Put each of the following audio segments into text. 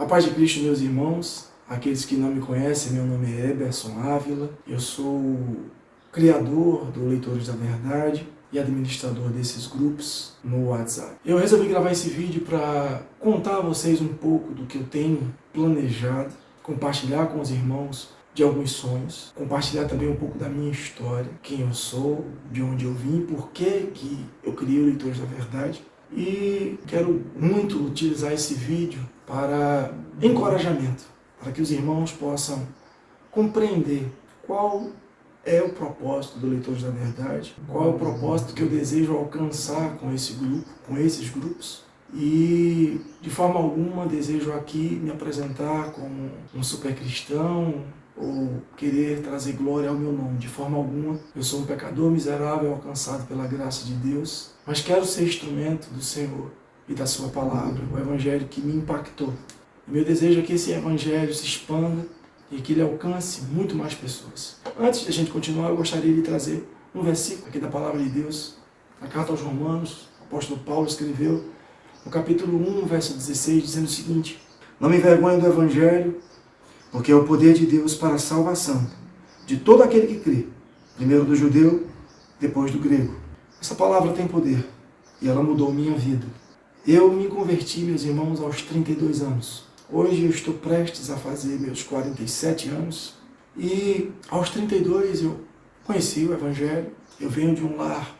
paz de Cristo, meus irmãos, aqueles que não me conhecem, meu nome é Eberson Ávila, eu sou o criador do Leitores da Verdade e administrador desses grupos no WhatsApp. Eu resolvi gravar esse vídeo para contar a vocês um pouco do que eu tenho planejado, compartilhar com os irmãos de alguns sonhos, compartilhar também um pouco da minha história, quem eu sou, de onde eu vim, por que eu criei o Leitores da Verdade. E quero muito utilizar esse vídeo para encorajamento, para que os irmãos possam compreender qual é o propósito do Leitores da Verdade, qual é o propósito que eu desejo alcançar com esse grupo, com esses grupos. E de forma alguma desejo aqui me apresentar como um super cristão ou querer trazer glória ao meu nome. De forma alguma, eu sou um pecador miserável alcançado pela graça de Deus, mas quero ser instrumento do Senhor e da sua palavra, o evangelho que me impactou. E meu desejo é que esse evangelho se expanda e que ele alcance muito mais pessoas. Antes de a gente continuar, eu gostaria de trazer um versículo aqui da palavra de Deus, na carta aos Romanos. O apóstolo Paulo escreveu no capítulo 1, verso 16, dizendo o seguinte: não me envergonho do evangelho, porque é o poder de Deus para a salvação de todo aquele que crê, primeiro do judeu, depois do grego. Essa palavra tem poder e ela mudou minha vida. Eu me converti, meus irmãos, aos 32 anos. Hoje eu estou prestes a fazer meus 47 anos e aos 32 eu conheci o evangelho. Eu venho de um lar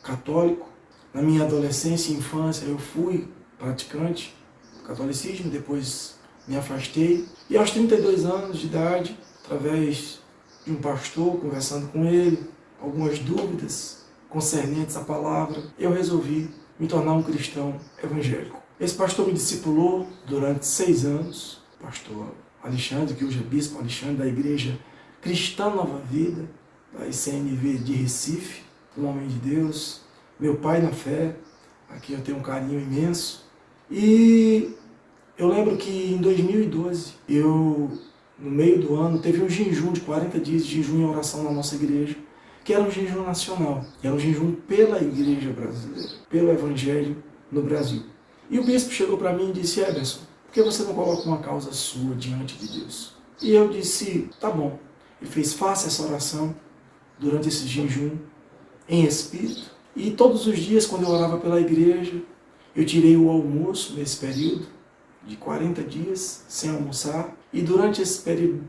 católico. Na minha adolescência e infância eu fui praticante do catolicismo, depois me afastei. E aos 32 anos de idade, através de um pastor, conversando com ele, algumas dúvidas concernentes à palavra, eu resolvi me tornar um cristão evangélico. Esse pastor me discipulou durante 6 anos, o pastor Alexandre, que hoje é bispo Alexandre, da Igreja Cristã Nova Vida, da ICNV de Recife, um homem de Deus, meu pai na fé, a quem eu tenho um carinho imenso. E eu lembro que em 2012, no meio do ano, teve um jejum de 40 dias de jejum e oração na nossa igreja, que era um jejum nacional, era um jejum pela igreja brasileira, pelo evangelho no Brasil. E o bispo chegou para mim e disse: Eberson, por que você não coloca uma causa sua diante de Deus? E eu disse: tá bom. Ele fez: faça essa oração durante esse jejum em espírito. E todos os dias, quando eu orava pela igreja, eu tirei o almoço nesse período de 40 dias sem almoçar. E durante esse período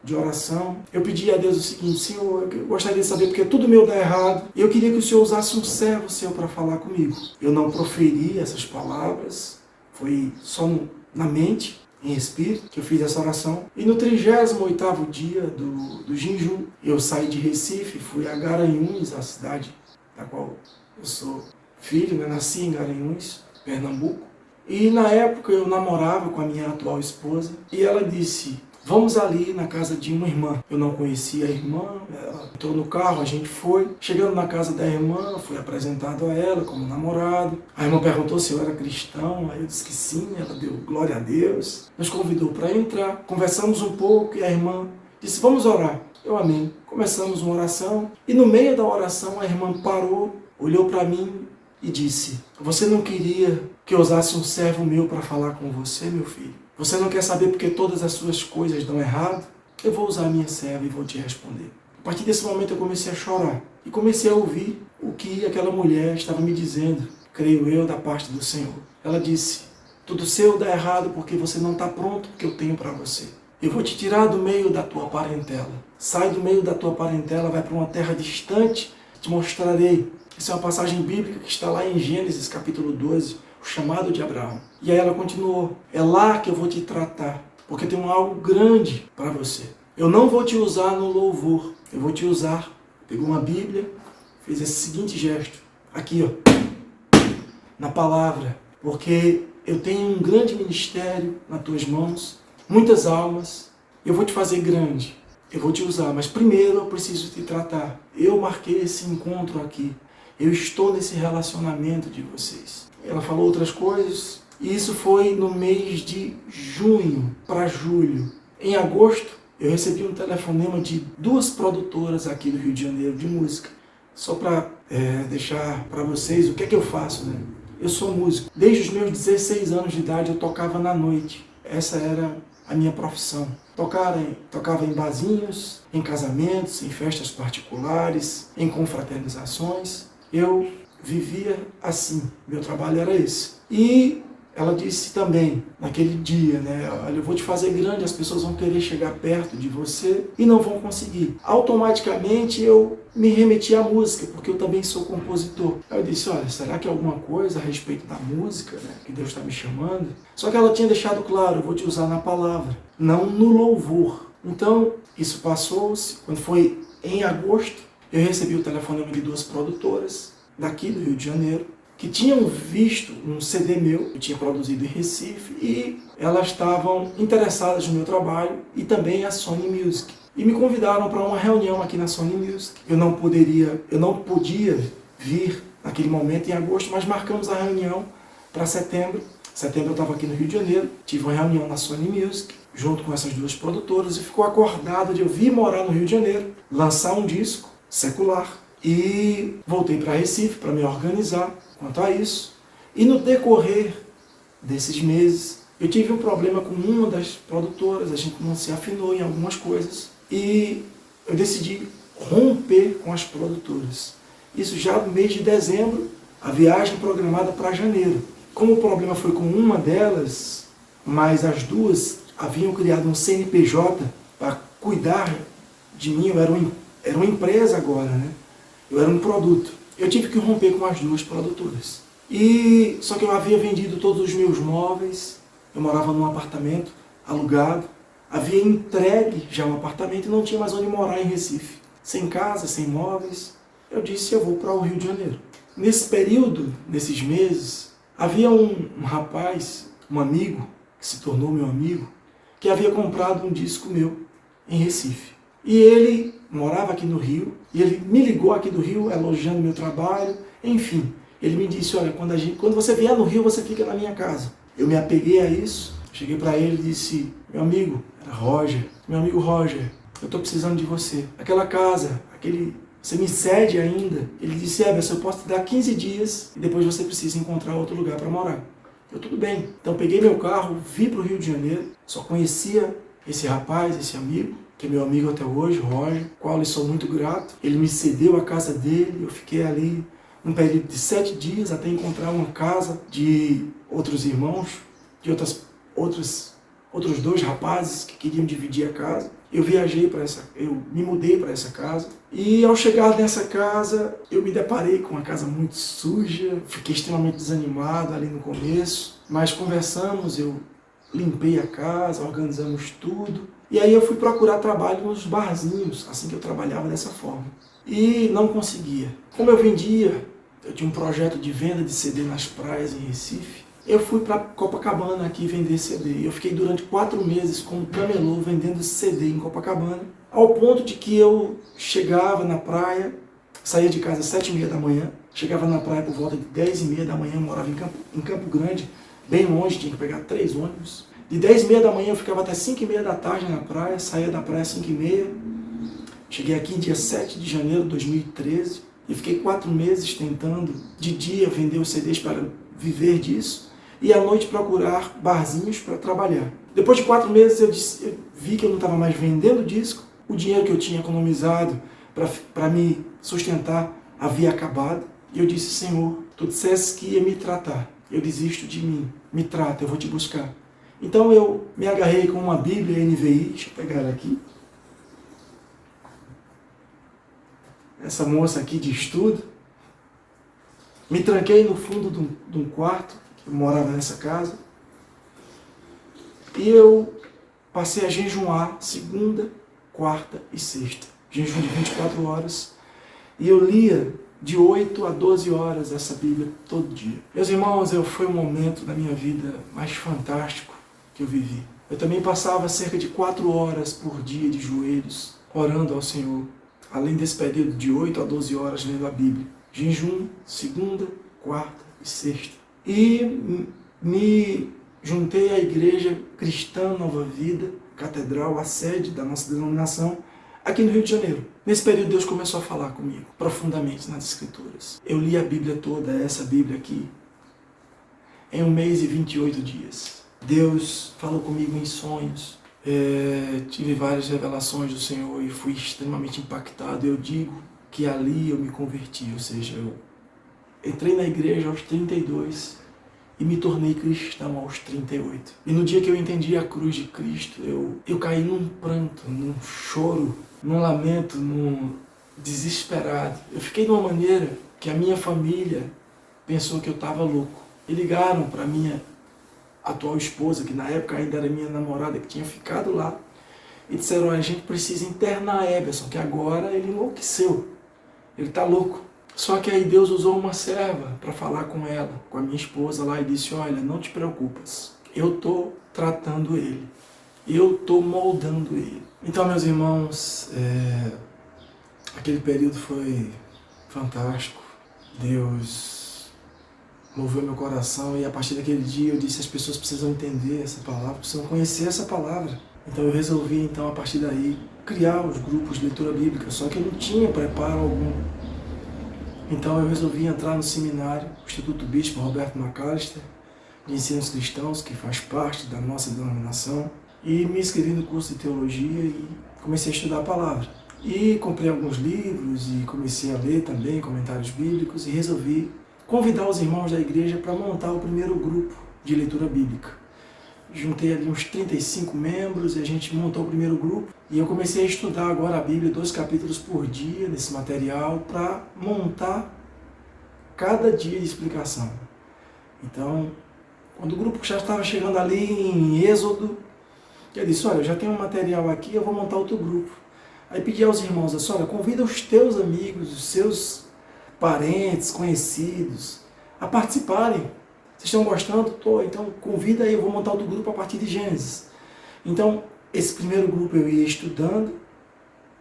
de oração, eu pedi a Deus o seguinte: Senhor, eu gostaria de saber porque tudo meu dá errado. E eu queria que o Senhor usasse um servo seu para falar comigo. Eu não proferi essas palavras, foi só na mente, em espírito, que eu fiz essa oração. E no 38º dia do jejum, eu saí de Recife, fui a Garanhuns, a cidade da qual eu sou filho, né? Nasci em Garanhuns, Pernambuco. E na época eu namorava com a minha atual esposa e ela disse: vamos ali na casa de uma irmã. Eu não conhecia a irmã, ela entrou no carro, a gente foi. Chegando na casa da irmã, fui apresentado a ela como namorado. A irmã perguntou se eu era cristão, aí eu disse que sim, ela deu glória a Deus. Nos convidou para entrar, conversamos um pouco e a irmã disse: vamos orar. Eu amém. Começamos uma oração e no meio da oração a irmã parou, olhou para mim e disse: você não queria que eu usasse um servo meu para falar com você, meu filho? Você não quer saber porque todas as suas coisas dão errado? Eu vou usar a minha serva e vou te responder. A partir desse momento eu comecei a chorar e comecei a ouvir o que aquela mulher estava me dizendo, creio eu, da parte do Senhor. Ela disse: tudo seu dá errado porque você não está pronto porque eu tenho para você. Eu vou te tirar do meio da tua parentela. Sai do meio da tua parentela, vai para uma terra distante, te mostrarei. Essa é uma passagem bíblica que está lá em Gênesis capítulo 12, o chamado de Abraão. E aí ela continuou: é lá que eu vou te tratar, porque tem algo grande para você. Eu não vou te usar no louvor, eu vou te usar. Pegou uma Bíblia, fez esse seguinte gesto, aqui ó, na palavra, porque eu tenho um grande ministério nas tuas mãos, muitas almas, eu vou te fazer grande, eu vou te usar, mas primeiro eu preciso te tratar. Eu marquei esse encontro aqui, eu estou nesse relacionamento de vocês. Ela falou outras coisas, e isso foi no mês de junho para julho. Em agosto, eu recebi um telefonema de 2 produtoras aqui do Rio de Janeiro de música. Só para deixar para vocês o que é que eu faço, né? Eu sou músico. Desde os meus 16 anos de idade eu tocava na noite. essa era a minha profissão. Tocava em barzinhos, em casamentos, em festas particulares, em confraternizações. Eu vivia assim, meu trabalho era esse. E ela disse também, naquele dia, né? Olha, eu vou te fazer grande, as pessoas vão querer chegar perto de você e não vão conseguir. Automaticamente eu me remeti à música, porque eu também sou compositor. Aí eu disse, olha, será que é alguma coisa a respeito da música, né, que Deus está me chamando? Só que ela tinha deixado claro, eu vou te usar na palavra, não no louvor. Então, isso passou-se. Quando foi em agosto, eu recebi o telefonema de 2 produtoras daqui do Rio de Janeiro, que tinham visto um CD meu, que eu tinha produzido em Recife, e elas estavam interessadas no meu trabalho e também a Sony Music. E me convidaram para uma reunião aqui na Sony Music. Eu não podia vir naquele momento em agosto, mas marcamos a reunião para setembro. Setembro eu estava aqui no Rio de Janeiro, tive uma reunião na Sony Music, junto com essas 2 produtoras, e ficou acordado de eu vir morar no Rio de Janeiro, lançar um disco secular, e voltei para Recife para me organizar quanto a isso. E no decorrer desses meses, eu tive um problema com uma das produtoras, a gente não se afinou em algumas coisas, e eu decidi romper com as produtoras. Isso já no mês de dezembro, a viagem programada para janeiro. Como o problema foi com uma delas, mas as 2 haviam criado um CNPJ para cuidar de mim, eu era uma empresa agora, né? Eu era um produto. Eu tive que romper com as 2 produtoras. Só que eu havia vendido todos os meus móveis, eu morava num apartamento alugado, havia entregue já um apartamento e não tinha mais onde morar em Recife. Sem casa, sem móveis, eu disse, eu vou para o Rio de Janeiro. Nesse período, nesses meses, havia um rapaz, um amigo, que se tornou meu amigo, que havia comprado um disco meu em Recife. E ele morava aqui no Rio, e ele me ligou aqui do Rio, elogiando meu trabalho, enfim. Ele me disse, olha, quando você vier no Rio, você fica na minha casa. Eu me apeguei a isso, cheguei para ele e disse, meu amigo, era Roger, meu amigo Roger, eu estou precisando de você. Aquela casa, você me cede ainda? Ele disse, Eberson, eu posso te dar 15 dias e depois você precisa encontrar outro lugar para morar. Eu, tudo bem. Então peguei meu carro, vim para o Rio de Janeiro, só conhecia esse rapaz, esse amigo, que é meu amigo até hoje, Roger, qual lhe sou muito grato. Ele me cedeu a casa dele, eu fiquei ali um período de 7 dias até encontrar uma casa de outros irmãos, de outros 2 rapazes que queriam dividir a casa. Eu me mudei para essa casa. E ao chegar nessa casa, eu me deparei com uma casa muito suja, fiquei extremamente desanimado ali no começo, mas conversamos, eu limpei a casa, organizamos tudo. E aí eu fui procurar trabalho nos barzinhos, assim que eu trabalhava dessa forma. E não conseguia. Como eu tinha um projeto de venda de CD nas praias em Recife, eu fui para Copacabana aqui vender CD. Eu fiquei durante 4 meses como camelô vendendo CD em Copacabana, ao ponto de que eu chegava na praia, saía de casa às 7h30 da manhã, chegava na praia por volta de 10h30 da manhã, morava em Campo Grande, bem longe, tinha que pegar 3 ônibus. De 10h30 da manhã eu ficava até 5h30 da tarde na praia, saía da praia às 5h30. Cheguei aqui dia 7 de janeiro de 2013 e fiquei 4 meses tentando de dia vender os CDs para viver disso e à noite procurar barzinhos para trabalhar. Depois de 4 meses eu vi que eu não estava mais vendendo disco, o dinheiro que eu tinha economizado para me sustentar havia acabado e eu disse, Senhor, tu disseste que ia me tratar, eu desisto de mim, me trata, eu vou te buscar. Então eu me agarrei com uma Bíblia NVI, deixa eu pegar ela aqui. Essa moça aqui de estudo. Me tranquei no fundo de um quarto, eu morava nessa casa. E eu passei a jejuar segunda, quarta e sexta. Jejum de 24 horas. E eu lia de 8 a 12 horas essa Bíblia todo dia. Meus irmãos, foi um momento da minha vida mais fantástico que eu vivi. Eu também passava cerca de 4 horas por dia de joelhos, orando ao Senhor. Além desse período de 8 a 12 horas lendo a Bíblia. Jejum, segunda, quarta e sexta. E me juntei à Igreja Cristã Nova Vida, Catedral, a sede da nossa denominação, aqui no Rio de Janeiro. Nesse período Deus começou a falar comigo, profundamente nas Escrituras. Eu li a Bíblia toda, essa Bíblia aqui, em 1 mês e 28 dias. Deus falou comigo em sonhos. Tive várias revelações do Senhor e fui extremamente impactado. Eu digo que ali eu me converti, ou seja, eu entrei na igreja aos 32 e me tornei cristão aos 38. E no dia que eu entendi a cruz de Cristo, eu caí num pranto, num choro, num lamento, num desesperado. Eu fiquei de uma maneira que a minha família pensou que eu estava louco. E ligaram para minha atual esposa, que na época ainda era minha namorada, que tinha ficado lá, e disseram: a gente precisa internar Eberson, que agora ele enlouqueceu, ele está louco. Só que aí Deus usou uma serva para falar com ela, com a minha esposa lá, e disse: olha, não te preocupas, eu estou tratando ele, eu estou moldando ele. Então, meus irmãos, aquele período foi fantástico. Deus moveu meu coração e a partir daquele dia eu disse: as pessoas precisam entender essa palavra, precisam conhecer essa palavra. Então eu resolvi, a partir daí, criar os grupos de leitura bíblica, só que eu não tinha preparo algum. Então eu resolvi entrar no seminário, o Instituto Bispo Roberto Macalister, de Ensinos Cristãos, que faz parte da nossa denominação, e me inscrevi no curso de teologia e comecei a estudar a palavra. E comprei alguns livros e comecei a ler também comentários bíblicos e resolvi convidar os irmãos da igreja para montar o primeiro grupo de leitura bíblica. Juntei ali uns 35 membros e a gente montou o primeiro grupo. E eu comecei a estudar agora a Bíblia, 2 capítulos por dia nesse material, para montar cada dia de explicação. Então, quando o grupo já estava chegando ali em Êxodo, eu disse: olha, eu já tenho um material aqui, eu vou montar outro grupo. Aí pedi aos irmãos assim: olha, convida os teus amigos, os seus parentes, conhecidos, a participarem. Vocês estão gostando? Tô. Então convida aí, eu vou montar outro grupo a partir de Gênesis. Então, esse primeiro grupo eu ia estudando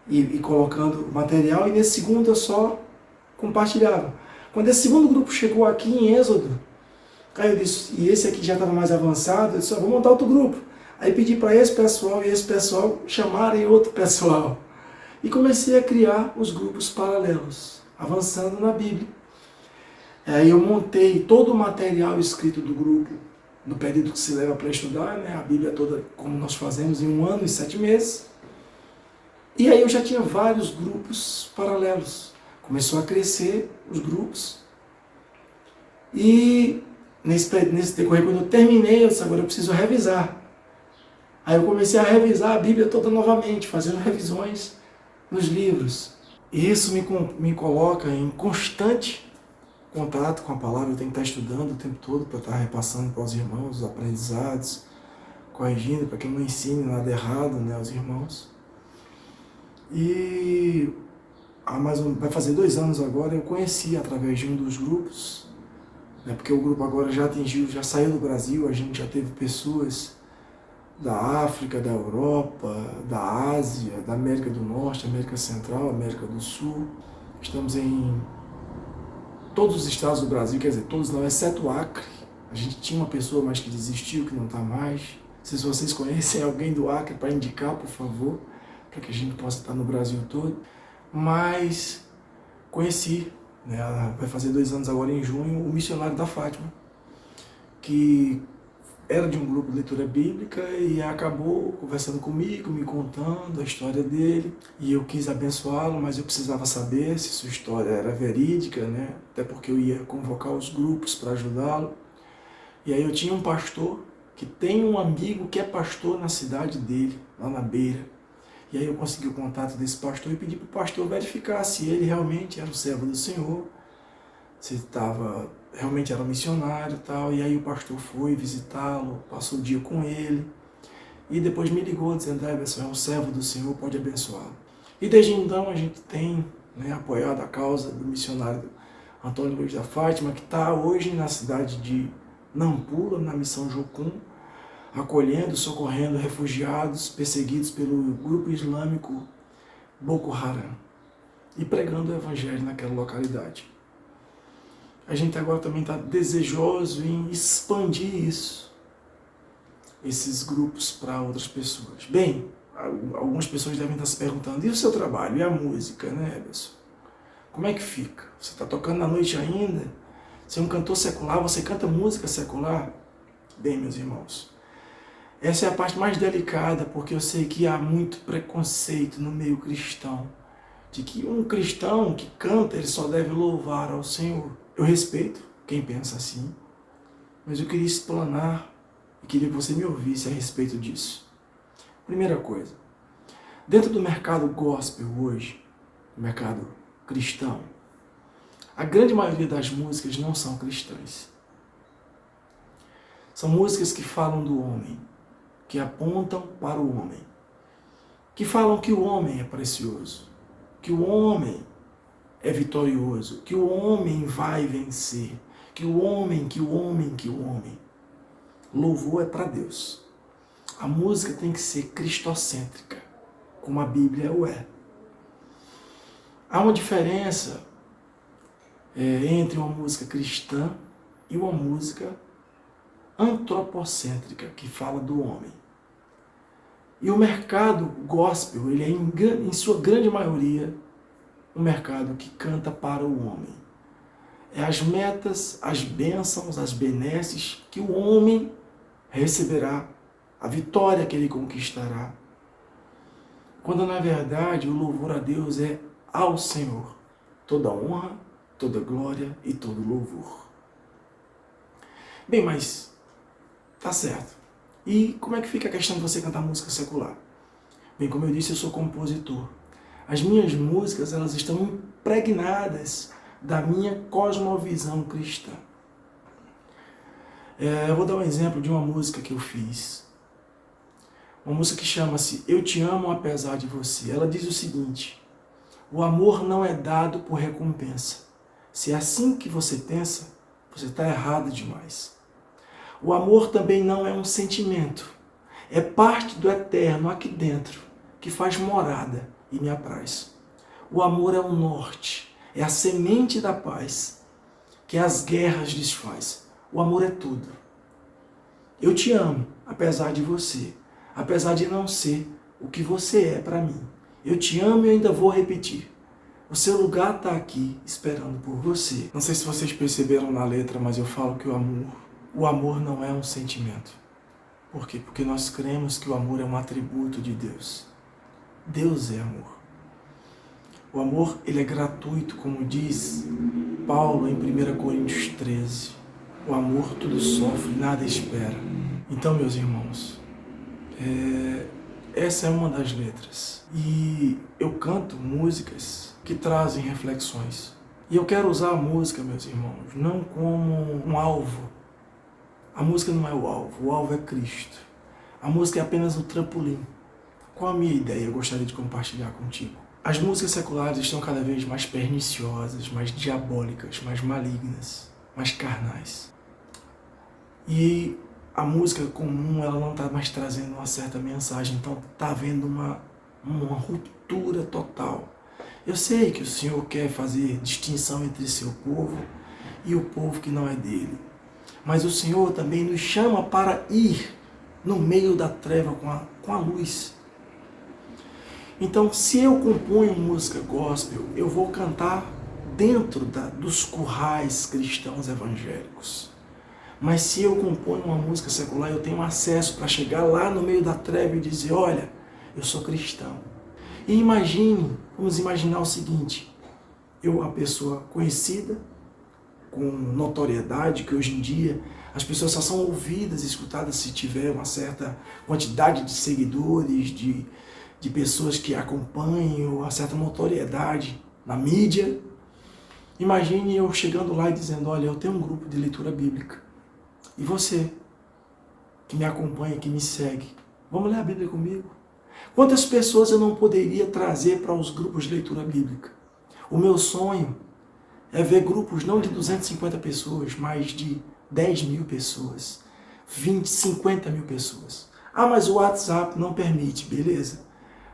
e colocando material, e nesse segundo eu só compartilhava. Quando esse segundo grupo chegou aqui em Êxodo, aí eu disse, e esse aqui já estava mais avançado, eu disse: vou montar outro grupo. Aí pedi para esse pessoal e esse pessoal chamarem outro pessoal. E comecei a criar os grupos paralelos, avançando na Bíblia. Aí eu montei todo o material escrito do grupo, no período que se leva para estudar, a Bíblia toda, como nós fazemos em 1 ano e 7 meses. E aí eu já tinha vários grupos paralelos. Começou a crescer os grupos. E nesse decorrer, quando eu terminei, eu disse: agora eu preciso revisar. Aí eu comecei a revisar a Bíblia toda novamente, fazendo revisões nos livros. E isso me coloca em constante contato com a palavra. Eu tenho que estar estudando o tempo todo para estar repassando para os irmãos os aprendizados, corrigindo para que eu não ensine nada errado aos irmãos. E vai fazer 2 anos agora, eu conheci através de um dos grupos, porque o grupo agora já saiu do Brasil, a gente já teve pessoas da África, da Europa, da Ásia, da América do Norte, América Central, América do Sul. Estamos em todos os estados do Brasil, quer dizer, todos não, exceto o Acre. A gente tinha uma pessoa, mas que desistiu, que não está mais. Se vocês conhecem alguém do Acre para indicar, por favor, para que a gente possa estar no Brasil todo. Mas conheci, vai fazer 2 anos agora em junho, o missionário da Fátima, que era de um grupo de leitura bíblica e acabou conversando comigo, me contando a história dele, e eu quis abençoá-lo, mas eu precisava saber se sua história era verídica, até porque eu ia convocar os grupos para ajudá-lo. E aí eu tinha um pastor que tem um amigo que é pastor na cidade dele, lá na Beira. E aí eu consegui o contato desse pastor e pedi para o pastor verificar se ele realmente era o servo do Senhor, se realmente era um missionário e tal. E aí o pastor foi visitá-lo, passou o dia com ele e depois me ligou dizendo: Eberson, é um servo do Senhor, pode abençoá-lo. E desde então a gente tem apoiado a causa do missionário Antônio Luiz da Fátima, que está hoje na cidade de Nampula, na missão Jocum, acolhendo, socorrendo refugiados perseguidos pelo grupo islâmico Boko Haram e pregando o evangelho naquela localidade. A gente agora também está desejoso em expandir esses grupos para outras pessoas. Bem, algumas pessoas devem estar se perguntando: e o seu trabalho? E a música, Eberson? Como é que fica? Você está tocando na noite ainda? Você é um cantor secular? Você canta música secular? Bem, meus irmãos, Essa é a parte mais delicada, porque eu sei que há muito preconceito no meio cristão, de que um cristão que canta, ele só deve louvar ao Senhor. Eu respeito quem pensa assim, mas eu queria explanar e queria que você me ouvisse a respeito disso. Primeira coisa, dentro do mercado gospel hoje, no mercado cristão, a grande maioria das músicas não são cristãs. São músicas que falam do homem, que apontam para o homem, que falam que o homem é precioso, que o homem é vitorioso, que o homem vai vencer, que o homem. Louvor é para Deus. A música tem que ser cristocêntrica, como a Bíblia o é. Há uma diferença entre uma música cristã e uma música antropocêntrica, que fala do homem. E o mercado gospel, ele é em sua grande maioria um mercado que canta para o homem. É as metas, as bênçãos, as benesses que o homem receberá, a vitória que ele conquistará. Quando na verdade o louvor a Deus é ao Senhor. Toda honra, toda glória e todo louvor. Bem, mas tá certo. E como é que fica a questão de você cantar música secular? Bem, como eu disse, eu sou compositor. As minhas músicas, elas estão impregnadas da minha cosmovisão cristã. Eu vou dar um exemplo de uma música que eu fiz. Uma música que chama-se Eu Te Amo Apesar de Você. Ela diz o seguinte: o amor não é dado por recompensa. Se é assim que você pensa, você está errado demais. O amor também não é um sentimento. É parte do eterno aqui dentro, que faz morada e me apraz. O amor é o norte, é a semente da paz, que as guerras desfaz. O amor é tudo. Eu te amo, apesar de você, apesar de não ser o que você é para mim. Eu te amo e ainda vou repetir. O seu lugar está aqui, esperando por você. Não sei se vocês perceberam na letra, mas eu falo que o amor não é um sentimento. Por quê? Porque nós cremos que o amor é um atributo de Deus. Deus é amor. O amor, ele é gratuito, como diz Paulo em 1 Coríntios 13. O amor tudo sofre, nada espera. Então, meus irmãos, essa é uma das letras. E eu canto músicas que trazem reflexões. E eu quero usar a música, meus irmãos, não como um alvo. A música não é o alvo é Cristo. A música é apenas o trampolim. Qual a minha ideia? Eu gostaria de compartilhar contigo. As músicas seculares estão cada vez mais perniciosas, mais diabólicas, mais malignas, mais carnais. E a música comum, ela não está mais trazendo uma certa mensagem, então está havendo uma ruptura total. Eu sei que o Senhor quer fazer distinção entre seu povo e o povo que não é dele. Mas o Senhor também nos chama para ir no meio da treva com a luz. Então, se eu componho música gospel, eu vou cantar dentro dos currais cristãos evangélicos. Mas se eu componho uma música secular, eu tenho acesso para chegar lá no meio da treva e dizer: olha, eu sou cristão. E vamos imaginar o seguinte: eu, uma pessoa conhecida, com notoriedade, que hoje em dia as pessoas só são ouvidas e escutadas se tiver uma certa quantidade de seguidores, de pessoas que acompanham, uma certa notoriedade na mídia. Imagine eu chegando lá e dizendo: olha, eu tenho um grupo de leitura bíblica. E você, que me acompanha, que me segue, vamos ler a Bíblia comigo? Quantas pessoas eu não poderia trazer para os grupos de leitura bíblica? O meu sonho é ver grupos não de 250 pessoas, mas de 10 mil pessoas, 20, 50 mil pessoas. Ah, mas o WhatsApp não permite, beleza.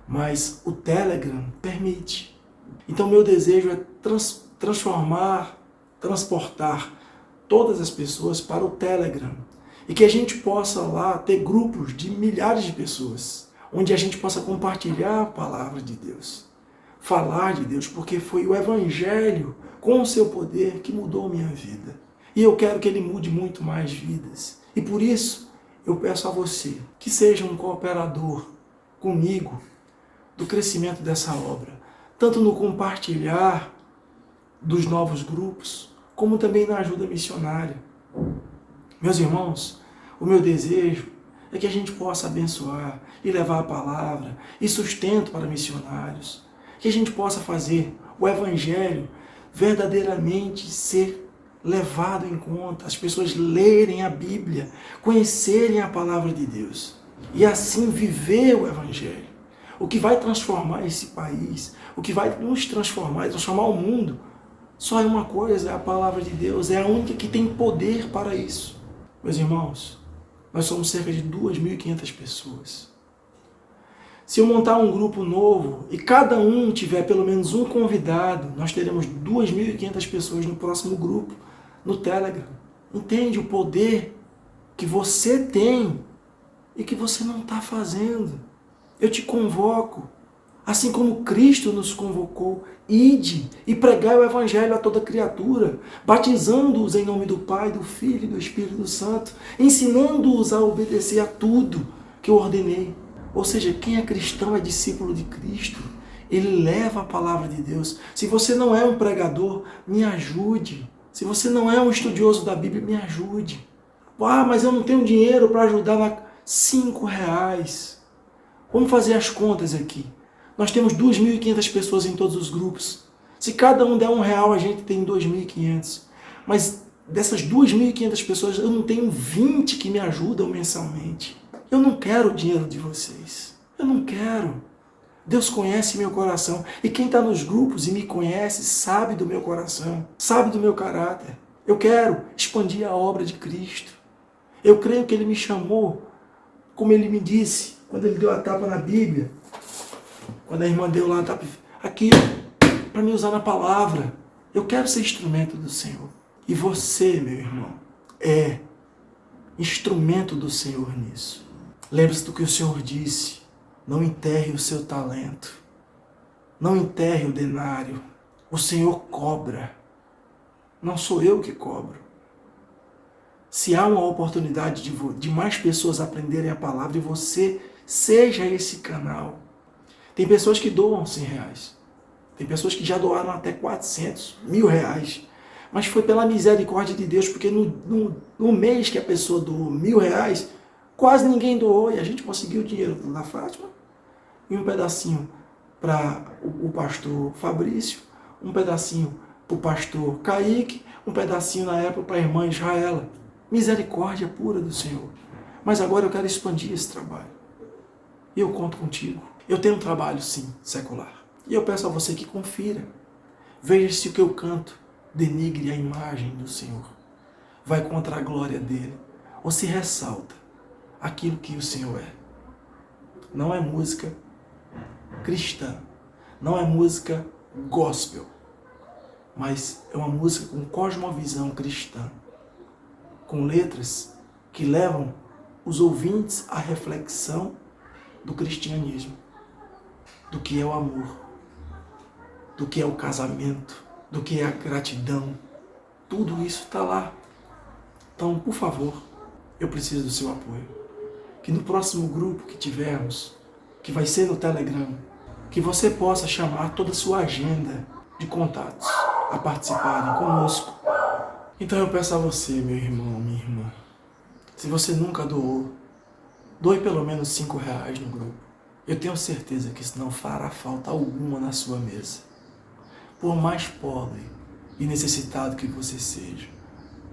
Mas o Telegram permite. Então meu desejo é transportar todas as pessoas para o Telegram. E que a gente possa lá ter grupos de milhares de pessoas, onde a gente possa compartilhar a palavra de Deus. Falar de Deus, porque foi o Evangelho com o seu poder que mudou minha vida. E eu quero que ele mude muito mais vidas. E por isso, eu peço a você que seja um cooperador comigo do crescimento dessa obra, tanto no compartilhar dos novos grupos, como também na ajuda missionária. Meus irmãos, o meu desejo é que a gente possa abençoar e levar a palavra e sustento para missionários, que a gente possa fazer o Evangelho verdadeiramente ser levado em conta, as pessoas lerem a Bíblia, conhecerem a palavra de Deus e assim viver o Evangelho. O que vai transformar esse país, o que vai nos transformar e transformar o mundo, só é uma coisa, é a palavra de Deus, é a única que tem poder para isso. Meus irmãos, nós somos cerca de 2.500 pessoas. Se eu montar um grupo novo e cada um tiver pelo menos um convidado, nós teremos 2.500 pessoas no próximo grupo, no Telegram. Entende o poder que você tem e que você não está fazendo? Eu te convoco, assim como Cristo nos convocou, ide e pregai o Evangelho a toda criatura, batizando-os em nome do Pai, do Filho e do Espírito Santo, ensinando-os a obedecer a tudo que eu ordenei. Ou seja, quem é cristão é discípulo de Cristo. Ele leva a palavra de Deus. Se você não é um pregador, me ajude. Se você não é um estudioso da Bíblia, me ajude. Ah, mas eu não tenho dinheiro para ajudar na... R$5. Vamos fazer as contas aqui. Nós temos 2.500 pessoas em todos os grupos. Se cada um der R$1, a gente tem 2.500. Mas dessas 2.500 pessoas, eu não tenho 20 que me ajudam mensalmente. Eu não quero o dinheiro de vocês. Eu não quero. Deus conhece meu coração. E quem está nos grupos e me conhece sabe do meu coração, sabe do meu caráter. Eu quero expandir a obra de Cristo. Eu creio que Ele me chamou, como Ele me disse, quando Ele deu a tapa na Bíblia, quando a irmã deu lá a tapa, aqui, para me usar na palavra. Eu quero ser instrumento do Senhor. E você, meu irmão, é instrumento do Senhor nisso. Lembre-se do que o Senhor disse. Não enterre o seu talento. Não enterre o denário. O Senhor cobra. Não sou eu que cobro. Se há uma oportunidade de mais pessoas aprenderem a palavra e você seja esse canal. Tem pessoas que doam R$100. Tem pessoas que já doaram até 400, R$1.000. Mas foi pela misericórdia de Deus, porque no mês que a pessoa doou R$1.000, quase ninguém doou e a gente conseguiu o dinheiro da Fátima e um pedacinho para o pastor Fabrício, um pedacinho para o pastor Kaique, um pedacinho na época para a irmã Israela. Misericórdia pura do Senhor. Mas agora eu quero expandir esse trabalho. E eu conto contigo. Eu tenho um trabalho, sim, secular. E eu peço a você que confira. Veja se o que eu canto denigre a imagem do Senhor. Vai contra a glória dele. Ou se ressalta aquilo que o Senhor é. Não é música cristã. Não é música gospel. Mas é uma música com cosmovisão cristã. Com letras que levam os ouvintes à reflexão do cristianismo. Do que é o amor. Do que é o casamento. Do que é a gratidão. Tudo isso está lá. Então, por favor, eu preciso do seu apoio. Que no próximo grupo que tivermos, que vai ser no Telegram, que você possa chamar toda a sua agenda de contatos a participarem conosco. Então eu peço a você, meu irmão, minha irmã, se você nunca doou, doe pelo menos R$5 no grupo. Eu tenho certeza que isso não fará falta alguma na sua mesa. Por mais pobre e necessitado que você seja,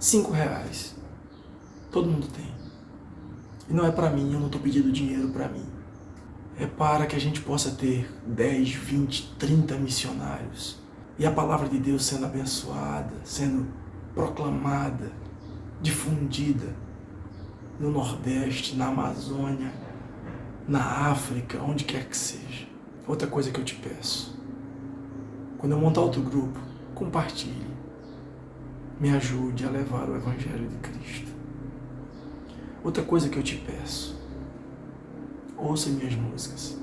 R$5, todo mundo tem. E não é para mim, eu não estou pedindo dinheiro para mim. É para que a gente possa ter 10, 20, 30 missionários. E a palavra de Deus sendo abençoada, sendo proclamada, difundida no Nordeste, na Amazônia, na África, onde quer que seja. Outra coisa que eu te peço. Quando eu montar outro grupo, compartilhe. Me ajude a levar o Evangelho de Cristo. Outra coisa que eu te peço, ouça minhas músicas.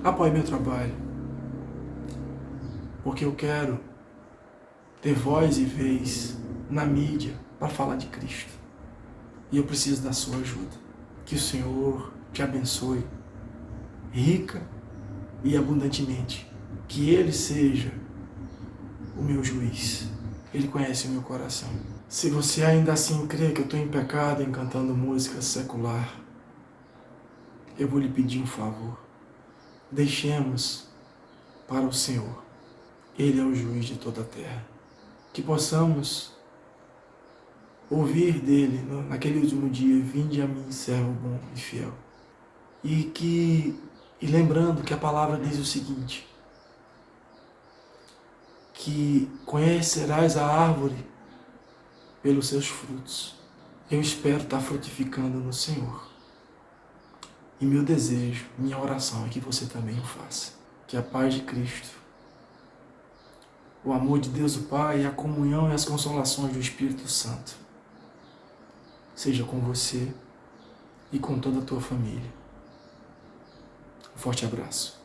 Apoie meu trabalho, porque eu quero ter voz e vez na mídia para falar de Cristo. e eu preciso da sua ajuda. Que o Senhor te abençoe rica e abundantemente. Que Ele seja o meu juiz. Ele conhece o meu coração. Se você ainda assim crê que eu estou em pecado em cantando música secular, eu vou lhe pedir um favor. Deixemos para o Senhor. Ele é o juiz de toda a terra. Que possamos ouvir dele naquele último dia: vinde a mim, servo bom e fiel. E lembrando que a palavra diz o seguinte: que conhecerás a árvore pelos seus frutos. Eu espero estar frutificando no Senhor. E meu desejo, minha oração é que você também o faça. Que a paz de Cristo, o amor de Deus o Pai, a comunhão e as consolações do Espírito Santo seja com você e com toda a tua família. Um forte abraço.